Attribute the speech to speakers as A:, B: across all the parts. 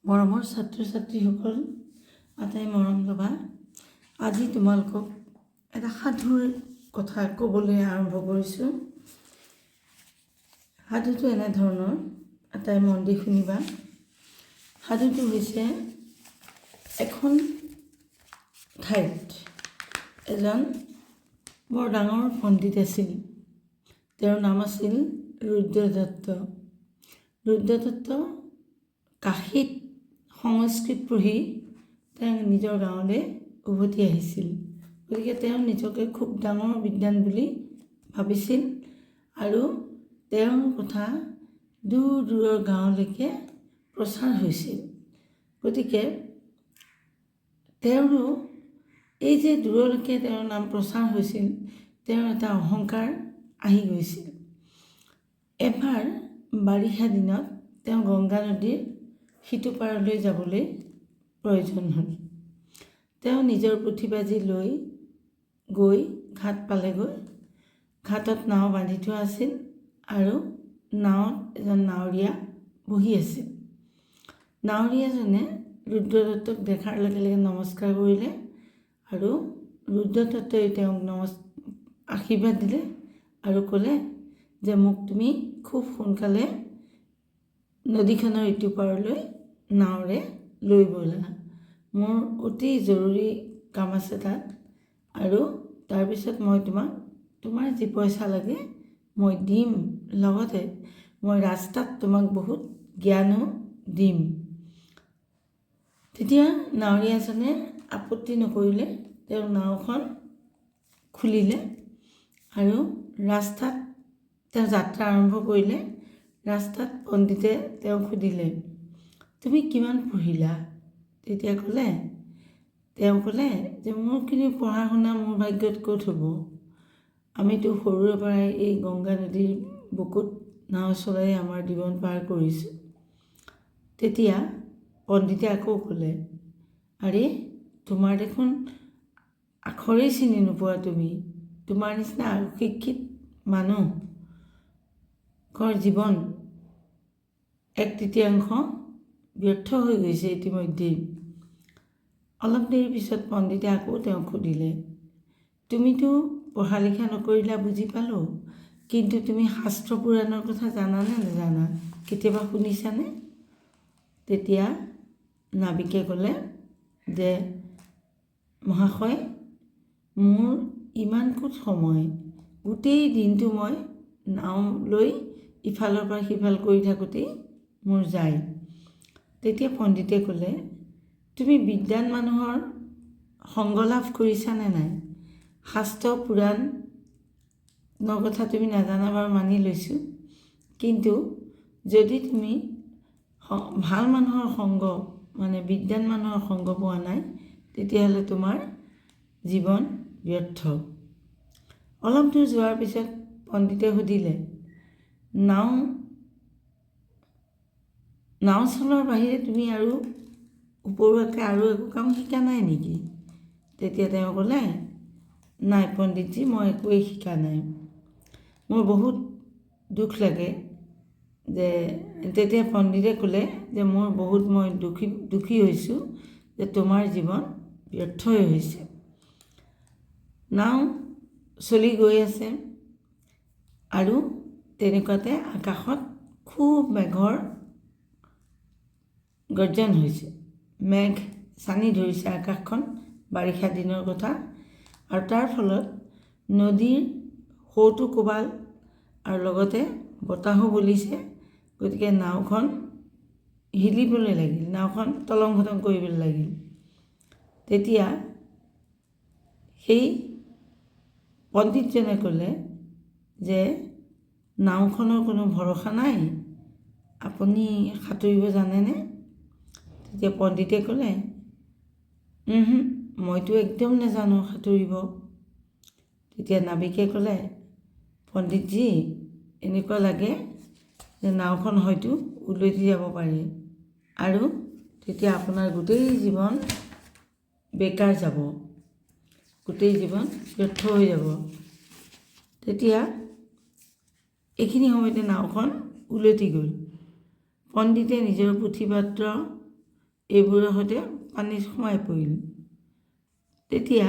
A: মৰমৰ ছাত্ৰ ছাত্ৰীসকল, আটাই মৰম ল'বা। আজি তোমালোকক এটা সাধুৰ কথা ক'বলৈ আৰম্ভ কৰিছোঁ। সাধুটো এনেধৰণৰ, আটাই মন দি শুনিবা। সাধুটো হৈছে এখন ঠাইত এজন বৰ ডাঙৰ পণ্ডিত আছিল। তেওঁৰ নাম আছিল ৰুদ্ৰদত্ত। ৰুদ্ৰদত্ত কাশীত সংস্কৃত পঢ়ি তেওঁ নিজৰ গাঁৱলৈ উভতি আহিছিল। গতিকে তেওঁ নিজকে খুব ডাঙৰ বিদ্বান বুলি ভাবিছিল আৰু তেওঁৰ কথা দূৰ দূৰৰ গাঁৱলৈকে প্ৰচাৰ হৈছিল। গতিকে তেওঁৰো এই যে দূৰলৈকে তেওঁৰ নাম প্ৰচাৰ হৈছিল, তেওঁৰ এটা অহংকাৰ আহি গৈছিল। এবাৰ বাৰিষা দিনত তেওঁ গংগা নদীৰ সিটো পাৰলৈ যাবলৈ প্ৰয়োজন হ'ল। তেওঁ নিজৰ পুথিবাজি লৈ গৈ ঘাট পালেগৈ। ঘাটত নাও বান্ধি থোৱা আছিল আৰু নাৱত এজন নাৱৰীয়া বহি আছিল। নাৱৰীয়াজনে ৰুদ্ৰদত্তক দেখাৰ লগে লগে নমস্কাৰ কৰিলে আৰু ৰুদ্ৰদত্তই তেওঁক আশীৰ্বাদ দিলে আৰু ক'লে যে মোক তুমি খুব সোনকালে নদীখনৰ ইটো পাৰলৈ নাৱেৰে লৈ ব'লা। মোৰ অতি জৰুৰী কাম আছে তাত, আৰু তাৰপিছত মই তোমাৰ যি পইচা লাগে মই দিম, লগতে মই ৰাস্তাত তোমাক বহুত জ্ঞানো দিম। তেতিয়া নাৱৰীয়াজনে আপত্তি নকৰিলে। তেওঁ নাওখন খুলিলে আৰু ৰাস্তাত তেওঁ যাত্ৰা আৰম্ভ কৰিলে। ৰাস্তাত পণ্ডিতে তেওঁক সুধিলে, তুমি কিমান পঢ়িলা? তেতিয়া তেওঁ ক'লে যে মোৰখিনি পঢ়া শুনা মোৰ ভাগ্যত ক'ত হ'ব? আমিতো সৰুৰে পৰাই এই গংগা নদীৰ বুকুত নাও চলাই আমাৰ জীৱন পাৰ কৰিছোঁ। তেতিয়া পণ্ডিতে আকৌ ক'লে, আৰে তোমাৰ দেখোন আখৰেই চিনি নোপোৱা তুমি। তোমাৰ নিচিনা অশিক্ষিত মানুহৰ জীৱন 1/3 ব্যৰ্থ হৈ গৈছে ইতিমধ্যেই। অলপ দেৰি পিছত পণ্ডিতে আকৌ তেওঁক সুধিলে, তুমিতো পঢ়া লিখা নকৰিলা বুজি পালোঁ, কিন্তু তুমি শাস্ত্ৰ পুৰাণৰ কথা জানানে নাজানা? কেতিয়াবা শুনিছানে? তেতিয়া নাবিকে ক'লে যে মহাশয়, মোৰ ইমান ক'ত সময়, গোটেই দিনটো মই নাও লৈ ইফালৰ পৰা সিফাল কৰি থাকোঁতেই মোৰ যায়। তেতিয়া পণ্ডিতে ক'লে, তুমি বিদ্বান মানুহৰ সংগ লাভ কৰিছানে নাই? শাস্ত্ৰ পুৰাণৰ কথা তুমি নাজানা বাৰু মানি লৈছোঁ, কিন্তু যদি তুমি ভাল মানুহৰ সংগ মানে বিদ্বান মানুহৰ সংগ পোৱা নাই, তেতিয়াহ'লে তোমাৰ জীৱন ব্যৰ্থ। অলপ দূৰ যোৱাৰ পিছত পণ্ডিতে সুধিলে, নাও চলোৱাৰ বাহিৰে তুমি আৰু উপৰুৱাকৈ আৰু একো কাম শিকা নাই নেকি? তেতিয়া তেওঁ ক'লে, নাই পণ্ডিতজী, মই একোৱেই শিকা নাই। মোৰ বহুত দুখ লাগে যে তেতিয়া পণ্ডিতে ক'লে যে মই দুখী হৈছোঁ যে তোমাৰ জীৱন ব্যৰ্থই হৈছে। নাও চলি গৈ আছে আৰু তেনেকুৱাতে আকাশত খুব মেঘৰ গৰ্জন হৈছে। মেঘ ছানি ধৰিছে আকাশখন, বাৰিষা দিনৰ কথা, আৰু তাৰ ফলত নদীৰ সোঁতো কোবাল আৰু লগতে বতাহো বলিছে। গতিকে নাওখন হিলিবলৈ লাগিল, নাওখন তলং ভটং কৰিবলৈ লাগিল। তেতিয়া সেই পণ্ডিতজনে ক'লে যে নাওখনৰ কোনো ভৰসা নাই, আপুনি সাঁতুৰিব জানেনে? তেতিয়া পণ্ডিতে ক'লে, মইতো একদম নাজানো সাঁতুৰিব। তেতিয়া নাবিকে ক'লে, পণ্ডিতজী, এনেকুৱা লাগে যে নাওখন হয়তো উলটি যাব পাৰে আৰু তেতিয়া আপোনাৰ গোটেই জীৱন বেকাৰ যাব, গোটেই জীৱন ব্যৰ্থ হৈ যাব। তেতিয়া এইখিনি সময়তে নাওখন উলটি গ'ল। পণ্ডিতে নিজৰ পুথি পত্ৰ এইবোৰৰ সৈতে পানীত সোমাই পৰিল। তেতিয়া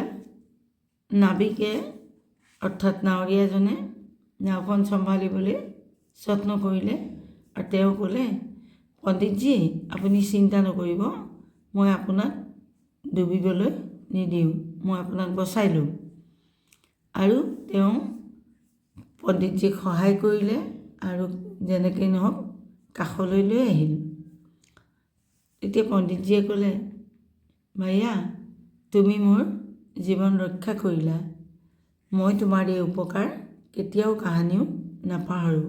A: নাবিকে অৰ্থাৎ নাৱৰীয়াজনে নাওখন চম্ভালিবলৈ যত্ন কৰিলে আৰু তেওঁ ক'লে, পণ্ডিতজী আপুনি চিন্তা নকৰিব, মই আপোনাক ডুবিবলৈ নিদিওঁ, মই আপোনাক বচাই ল'ম। আৰু তেওঁ পণ্ডিতজীক সহায় কৰিলে আৰু যেনেকৈ নহওক কাষলৈ লৈ আহিল। তেতিয়া পণ্ডিতজীয়ে ক'লে, ভাইয়া তুমি মোৰ জীৱন ৰক্ষা কৰিলা, মই তোমাৰ এই উপকাৰ কেতিয়াও কাহানিও নাপাহৰোঁ।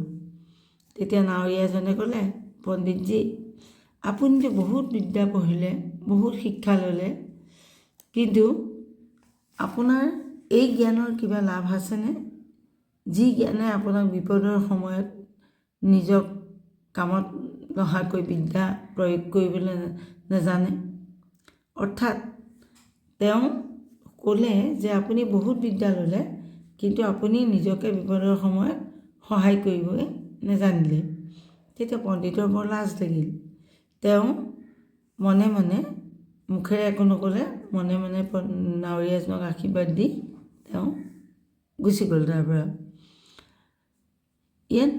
A: তেতিয়া নাৱৰীয়াজনে ক'লে, পণ্ডিতজী আপুনিতো বহুত বিদ্যা পঢ়িলে, বহুত শিক্ষা ল'লে, কিন্তু আপোনাৰ এই জ্ঞানৰ কিবা লাভ আছেনে? যি জ্ঞানে আপোনাক বিপদৰ সময়ত নিজক কামত নহাকৈ বিদ্যা প্ৰয়োগ কৰিবলৈ নাজানে। অৰ্থাৎ তেওঁ ক'লে যে আপুনি বহুত বিদ্যা ল'লে, কিন্তু আপুনি নিজকে বিপদৰ সময়ত সহায় কৰিবলৈ নাজানিলে। তেতিয়া পণ্ডিতৰ বৰ লাজ লাগিল। তেওঁ মনে মনে মুখেৰে একো নক'লে, মনে মনে নাৱৰীয়াজনক আশীৰ্বাদ দি তেওঁ গুচি গ'ল তাৰ পৰা। ইয়াত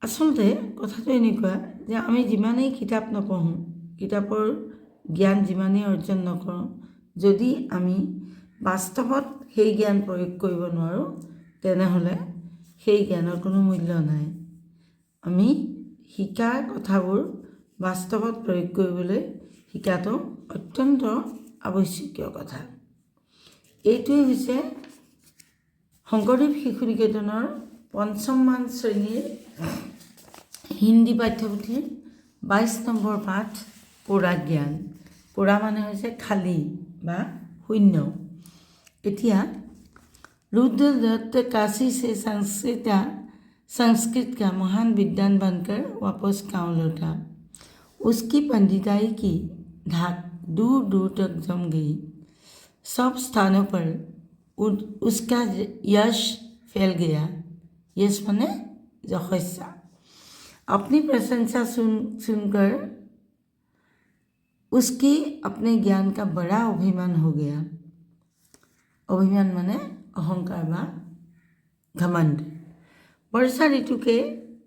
A: আচলতে কথাটো এনেকুৱা যে আমি যিমানেই কিতাপ নপঢ়োঁ, কিতাপৰ জ্ঞান যিমানেই অৰ্জন নকৰোঁ, যদি আমি বাস্তৱত সেই জ্ঞান প্ৰয়োগ কৰিব নোৱাৰোঁ, তেনেহ'লে সেই জ্ঞানৰ কোনো মূল্য নাই। আমি শিকা কথাবোৰ বাস্তৱত প্ৰয়োগ কৰিবলৈ শিকাটো অত্যন্ত আৱশ্যকীয় কথা। এইটোৱে হৈছে শংকৰদেৱ শিশু নিকেতনৰ ৫ম শ্ৰেণীৰ হিন্দী পাঠ্যপুথিৰ ২২ নম্বৰ পাঠ পুৰা জ্ঞান। পুৰা মানে হৈছে খালী বা শূন্য। এতিয়া रुद्रदत्त काशी से संस्कृत का महान विद्वान बनकर वापस गाँव लौटा। उसकी पंडिताई की धाक दूर दूर तक जम गई। सब स्थानों पर उसका यश फैल गया। यश माने यशस्या। अपनी प्रशंसा सुनकर उसकी अपने ज्ञान का बड़ा अभिमान हो गया। अभिमान माने अहंकार व घमंड। वर्षा ऋतु के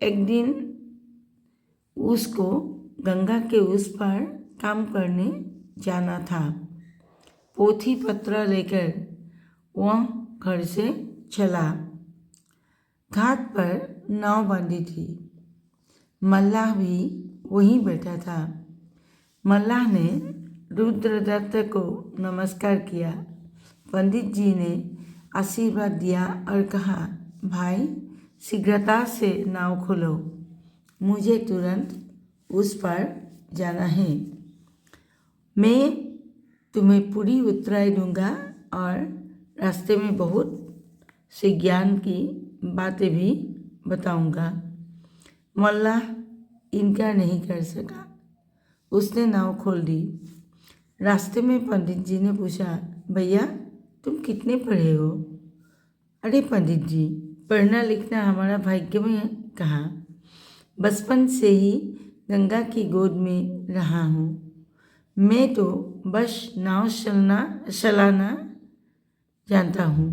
A: एक दिन उसको गंगा के उस पार काम करने जाना था। पोथी पत्र लेकर वह घर से चला। घाट पर नाव बांधी थी। मल्लाह भी वहीं बैठा था। मल्लाह ने रुद्रदत्त को नमस्कार किया। पंडित जी ने आशीर्वाद दिया और कहा, भाई शीघ्रता से नाव खोलो, मुझे तुरंत उस पर जाना है। मैं तुम्हें पूरी उत्तराई दूंगा और रास्ते में बहुत से ज्ञान की बातें भी बताऊंगा। मल्लाह इनकार नहीं कर सका। उसने नाव खोल दी। रास्ते में पंडित जी ने पूछा, भैया तुम कितने पढ़े हो? अरे पंडित जी, पढ़ना लिखना हमारा भाग्य में कहाँ, बचपन से ही गंगा की गोद में रहा हूँ। मैं तो बस नाव चलाना जानता हूँ,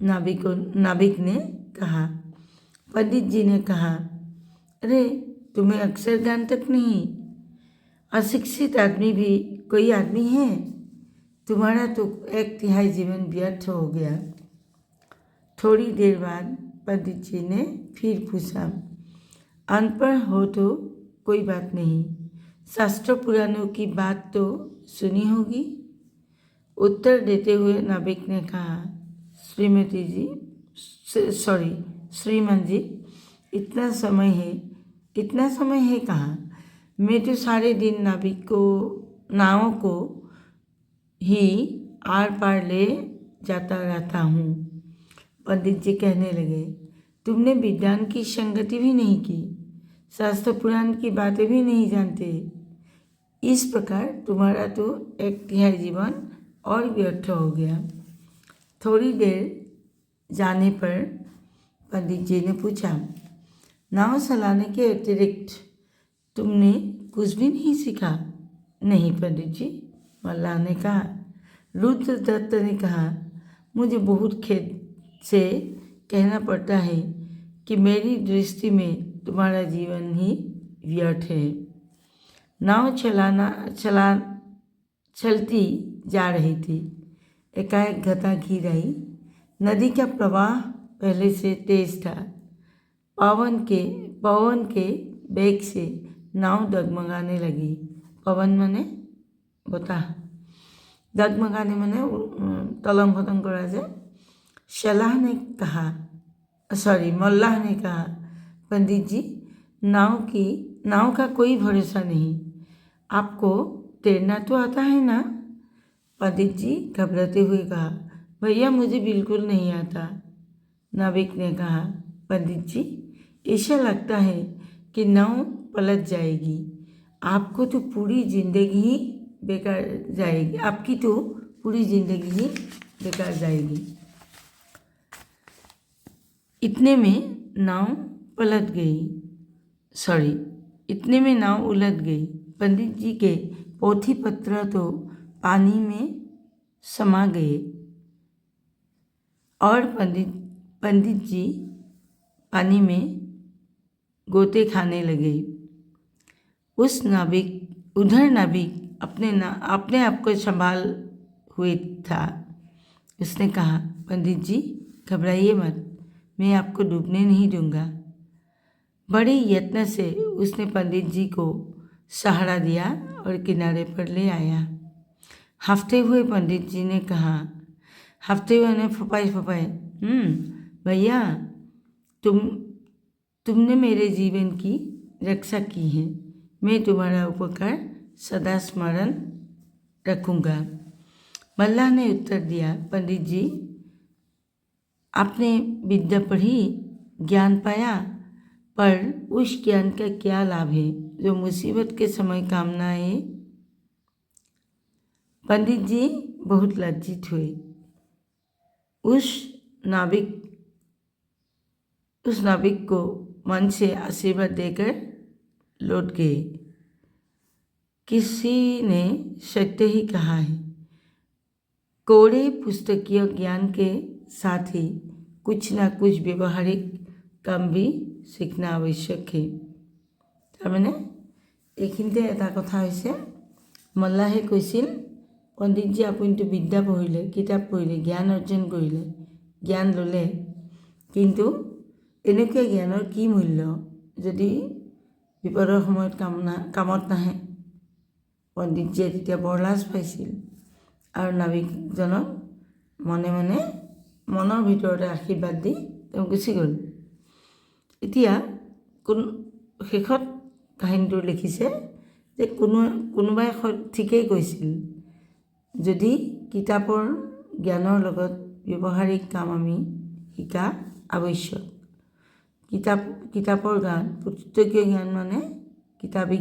A: नाविक ने कहा। पंडित जी ने कहा, अरे तुम्हें अक्षर ज्ञान तक नहीं, अशिक्षित आदमी भी कोई आदमी है? तुम्हारा तो 1/3 जीवन व्यर्थ हो गया। थोड़ी देर बाद पंडित जी ने फिर पूछा, अनपढ़ हो तो कोई बात नहीं, शास्त्र पुराणों की बात तो सुनी होगी। उत्तर देते हुए नाविक ने कहा, श्रीमान जी, इतना समय है कहाँ? मैं तो सारे दिन नावों को ही आर पार ले जाता रहता हूँ। पंडित जी कहने लगे, तुमने विज्ञान की संगति भी नहीं की, शास्त्र पुराण की बातें भी नहीं जानते। इस प्रकार तुम्हारा तो 1/3 जीवन और व्यर्थ हो गया। थोड़ी देर जाने पर पंडित जी ने पूछा, नाव चलाने के अतिरिक्त तुमने कुछ भी नहीं सीखा? नहीं पंडित जी, मल्लाह ने कहा। रुद्रदत्त ने कहा, मुझे बहुत खेद से कहना पड़ता है कि मेरी दृष्टि में तुम्हारा जीवन ही व्यर्थ है। नाव चलती जा रही थी। एकाएक घटा घिर आई। नदी का प्रवाह पहले से तेज था। पवन के वेग से नाव डगमगाने लगी। पवन माने बता, डगमगाने माने तलंग भतंग करा जाए। मल्लाह ने कहा, पंडित जी, नाव का कोई भरोसा नहीं। आपको तैरना तो आता है ना? पंडित जी घबराते हुए कहा, भैया मुझे बिल्कुल नहीं आता। नाविक ने कहा, पंडित जी, ऐसा लगता है कि नाव पलट जाएगी। आपकी तो पूरी जिंदगी ही बेकार जाएगी। इतने में नाव उलट गई। पंडित जी के पोथी पत्र तो पानी में समा गए और पंडित जी पानी में गोते खाने लगे। उधर नाविक अपने आप को संभाल हुए था। उसने कहा, पंडित जी घबराइए मत, मैं आपको डूबने नहीं दूंगा। बड़े यत्न से उसने पंडित जी को सहारा दिया और किनारे पर ले आया। हफ्ते हुए पंडित जी ने कहा, हफ्ते हुए ने फपाए, भैया तुमने मेरे जीवन की रक्षा की है। मैं तुम्हारा उपकार सदा स्मरण रखूँगा। मल्लाह ने उत्तर दिया, पंडित जी, आपने विद्या पढ़ी, ज्ञान पाया, पर उस ज्ञान का क्या लाभ है जो मुसीबत के समय काम न आए? पंडित जी बहुत लज्जित हुए। उस नाविक को मन से आशीर्वाद देकर लौट गए। किसी ने सत्य ही कहा है, कोरे पुस्तकीय ज्ञान के साथ ही कुछ ना कुछ व्यवहारिक काम भी सीखना आवश्यक है। তাৰমানে এইখিনিতে এটা কথা হৈছে, মল্লাহে কৈছিল, পণ্ডিতজী আপুনিতো বিদ্যা পঢ়িলে, কিতাপ পঢ়িলে, জ্ঞান অৰ্জন কৰিলে, জ্ঞান ল'লে, কিন্তু এনেকুৱা জ্ঞানৰ কি মূল্য যদি বিপদৰ সময়ত কামত নাহে? পণ্ডিতজীয়ে তেতিয়া বৰ লাজ পাইছিল আৰু নাবিকজনক মনৰ ভিতৰতে আশীৰ্বাদ দি তেওঁ গুচি গ'ল। এতিয়া শেষত কাহিনীটো লিখিছে যে কোনোবাই ঠিকেই কৈছিল, যদি কিতাপৰ জ্ঞানৰ লগত ব্যৱহাৰিক কাম আমি শিকা আৱশ্যক। কিতাপৰ জ্ঞান, পুস্তকীয় জ্ঞান মানে কিতাপী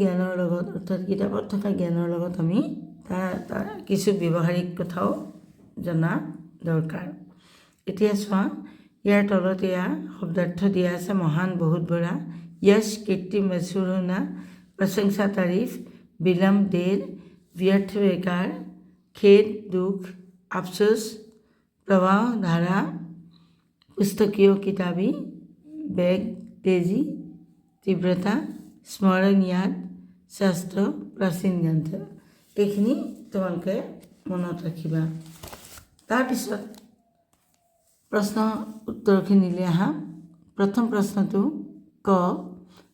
A: জ্ঞানৰ লগত, অৰ্থাৎ কিতাপত থকা জ্ঞানৰ লগত আমি তাৰ কিছু ব্যৱহাৰিক কথাও জনা দৰকাৰ। এতিয়া চোৱা, ইয়াৰ তলত এয়া শব্দাৰ্থ দিয়া আছে, মহান, বহুত বৰা, यश, कीर्ति, मशहूर होना, प्रशंसा, तारीफ, विलम्ब, देर, व्यर्थ, बेकार, खेद, दुख, अफसोस, प्रवाह, धारा, पुस्तकीय, किताबी, वेग, तेजी, तीव्रता, स्मरण, याद, शास्त्र, प्राचीन ग्रंथ। এইখিনি তোমালোকে মনত ৰাখিবা। তাৰপিছত प्रश्न उत्तरखिनिले आहा। प्रथम प्रश्न तो क,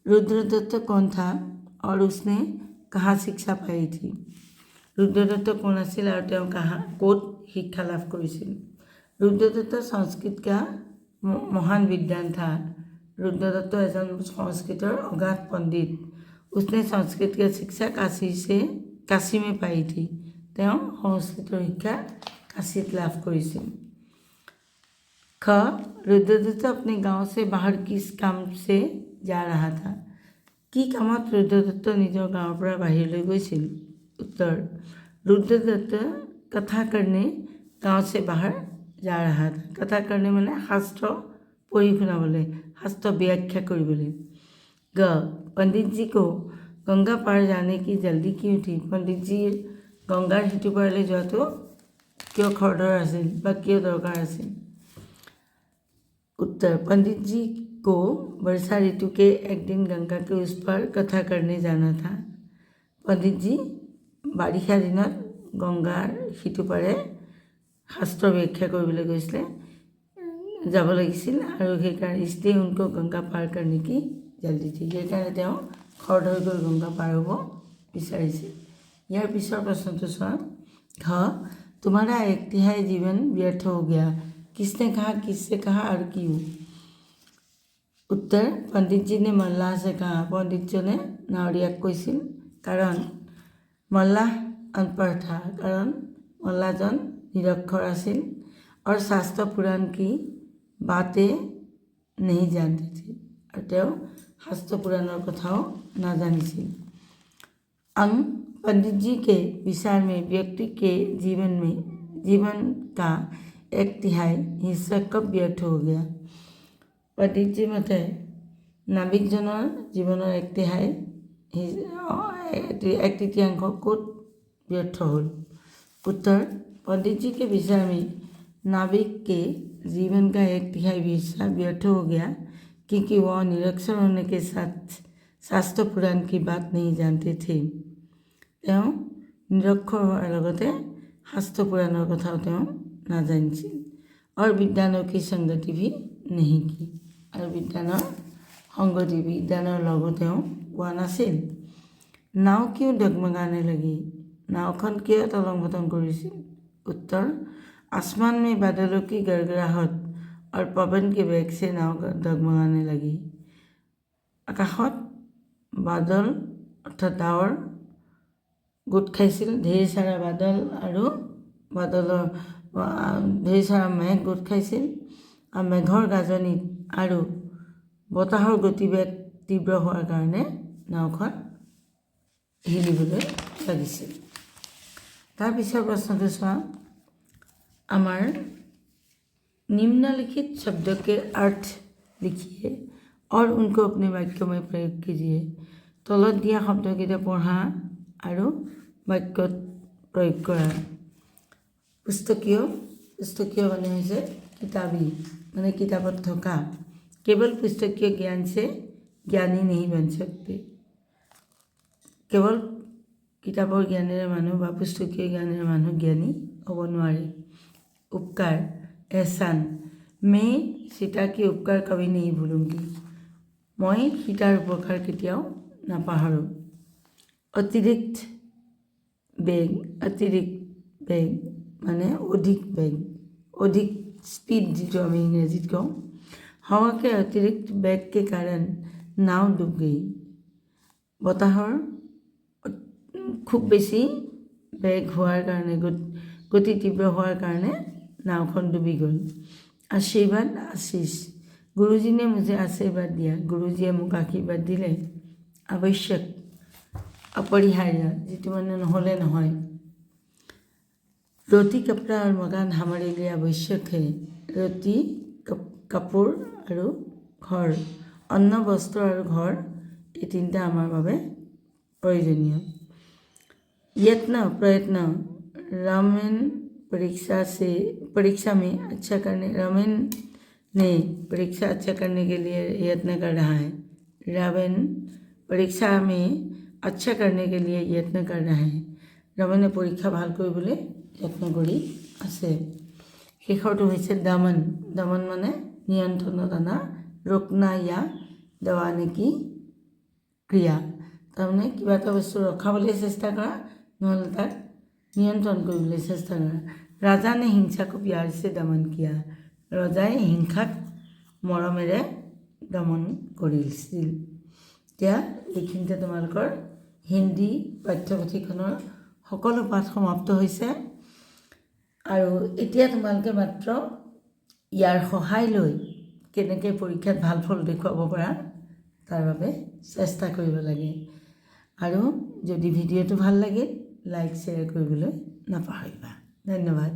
A: रुद्रदत्त कौन था और उसने कहाँ शिक्षा पाई थी? रुद्रदत्त कौन आছিল আৰু তেওঁ ক'ত শিক্ষা লাভ কৰিছিল? रुद्रदत्त संस्कृत का महान विद्वान था। रुद्रदत्त एजन संस्कृतर अगाध पंडित। उसने संस्कृत की शिक्षा काशी में पाई थी। তেওঁ संस्कृतर शिक्षा काशीत लाभ কৰিছিল। ख, रुद्रदत्त अपने गांव से बाहर किस काम से जा रहा था? কি কামত रुद्रदत्त নিজৰ গাঁৱৰ পৰা বাহিৰলৈ গৈছিল? उत्तर, रुद्रदत्त कथा करने गांव से बाहर जा रहा था। कथा करने মানে শাস্ত্ৰ পঢ়ি শুনাবলৈ, শাস্ত্ৰ ব্যাখ্যা কৰিবলৈ। ग, पंडित जी को গংগা পাৰ জানে কি জল্দি কি উঠি পণ্ডিতজীৰ গংগাৰ সিটো পাৰলৈ যোৱাটো কিয় খৰধৰ আছিল বা কিয় দৰকাৰ আছিল उत्तर पंडित जी को वर्षा ऋतु के एक दिन गंगा के उस पार कथा करने जाना था पंडित जी बारिषा दिনত गंगार সিটো পাৰে শাস্ত্ৰ ব্যাখ্যা কৰিবলৈ গৈছিলে যাব লাগিছিল আৰু সেইকাৰণে इसलिए उनको गंगा पार करने की जल्दी थी সেইকাৰণে তেওঁ খৰধৰ কৰি গংগা পাৰ হ'ব বিচাৰিছিল ইয়াৰ পিছৰ প্ৰশ্নটো চোৱা ঘ तुम्हारा एक तिहाई जीवन व्यर्थ हो गया किसने कहा किससे कहा और क्यों उत्तर पंडित जी ने मल्लाह से कहा पंडित जी ने नावरियाक কৈছিল कारण मल्लाह अनपढ़ था कारण मल्लाहजन निरक्षर आसिल और शास्त्र पुराण की बातें नहीं जानते थे और তেওঁ शास्त्र पुराणर कथाओ नाजानिছিল अंग पंडित जी के विचार में व्यक्ति के जीवन का एक तिहाई हिस्सा कब व्यर्थ हो गया पंडित जी मते नाविकजনৰ জীৱনৰ एक तिहाई एक तृतीयांश ক'ত व्यर्थ হ'ল उत्तर पंडित जी के विचार में नाविक के जीवन का एक तिहाई हिस्सा व्यर्थ हो गया क्योंकि वह निरक्षर होने के साथ शास्त्र पुराण की बात नहीं जानते थे তেওঁ নিৰক্ষৰ হোৱাৰ লগতে শাস্ত্ৰ পুৰাণৰ কথাও তেওঁ নাজানিছিল और विद्वानों की संगति भी नहीं की और विद्वानर संगति विद्वानर লগত তেওঁ পোৱা নাছিল नाव क्यों डगमगाने लगी नावখন কিয় তলং ভটং কৰিছিল उत्तर आसमान में बादलों की गड़गड़ाहट और पवन के वेग से नाव डगमगाने लगी आकाशत बादल अर्थात डावर গোট খাইছিল ঢেৰ সাৰা বাদল আৰু বাদলৰ ঢেৰ সাৰা মেঘ গোট খাইছিল আৰু মেঘৰ গাজনিত আৰু বতাহৰ গতিবেগ তীব্ৰ হোৱাৰ কাৰণে নাওখন হিলিবলৈ লাগিছিল তাৰ পিছৰ প্ৰশ্নটো চোৱা আমাৰ निम्नलिखित शब्दों के अर्थ लिखिए और उनको अपने वाक्यों में प्रयोग कीजिए तলত দিয়া শব্দকেইটা পঢ়া আৰু বাক্যত প্ৰয়োগ কৰা पुस्तकीय মানে হৈছে किताबी মানে किताबत থকা केवल पुस्तकीय ज्ञान से ज्ञानी नहीं बन सकते केवल किताबर ज्ञानेৰে মানুহ বা पुस्तकीय ज्ञानेৰে মানুহ জ্ঞানী হ'ব নোৱাৰে उपकार एहसान मैं सीता की उपकार कभी नहीं भूलूंगी मैं सीतार उपकार केতিয়াও नापाहरों अतिरिक्त बेग माने अधिक स्पीड जो हम इंग्रेजीत कहूँ हवा के अतिरिक्त बेग के कारण नाव डूब गई बताहर खूब बेसी बेग होवार कारणे गति तीव्र होवार कारणे नावखन डूबी गल आशीर्वाद आशीष गुरुजी ने मुझे आशीर्वाद दिया गुरुजीए मुझे आशीर्वाद दिले आवश्यक अपरिहार्य जी माने নহলে নহয় रोटी कपड़ा और मकान हमारे लिए आवश्यक है रोटी कपूर और घर अन्न वस्त्र और घर ये तीनटा आमार बारे प्रयोजनीय प्रयत्न रामेन परीक्षा में अच्छा करने रामेन ने परीक्षा अच्छा करने के लिए यत्न कर रहा है रावेन परीक्षा में अच्छा करने के लिए यत्न कर रहा है रामेने परीक्षा ভাল কৰিবলৈ যত্ন কৰি আছে শেষৰটো হৈছে দমন মানে নিয়ন্ত্ৰণত অনা रोकना या दबाने की क्रिया তাৰমানে কিবা এটা বস্তু ৰখাবলৈ চেষ্টা কৰা নহলে তাক नियंत्रण কৰিবলৈ চেষ্টা কৰা राजा ने हिंसा को प्यार से दमन किया ৰজাই হিংসাক মৰমেৰে দমন কৰিছিল এতিয়া এইখিনিতে তোমালোকৰ হিন্দী পাঠ্যপুথিখনৰ সকলো পাঠ সমাপ্ত হৈছে আৰু এতিয়া তোমালোকে মাত্ৰ ইয়াৰ সহায় লৈ কেনেকৈ পৰীক্ষাত ভাল ফল দেখুৱাব পাৰা তাৰ বাবে চেষ্টা কৰিব লাগে আৰু যদি ভিডিঅ'টো ভাল লাগে লাইক শ্বেয়াৰ কৰিবলৈ নাপাহৰিবা ধন্যবাদ।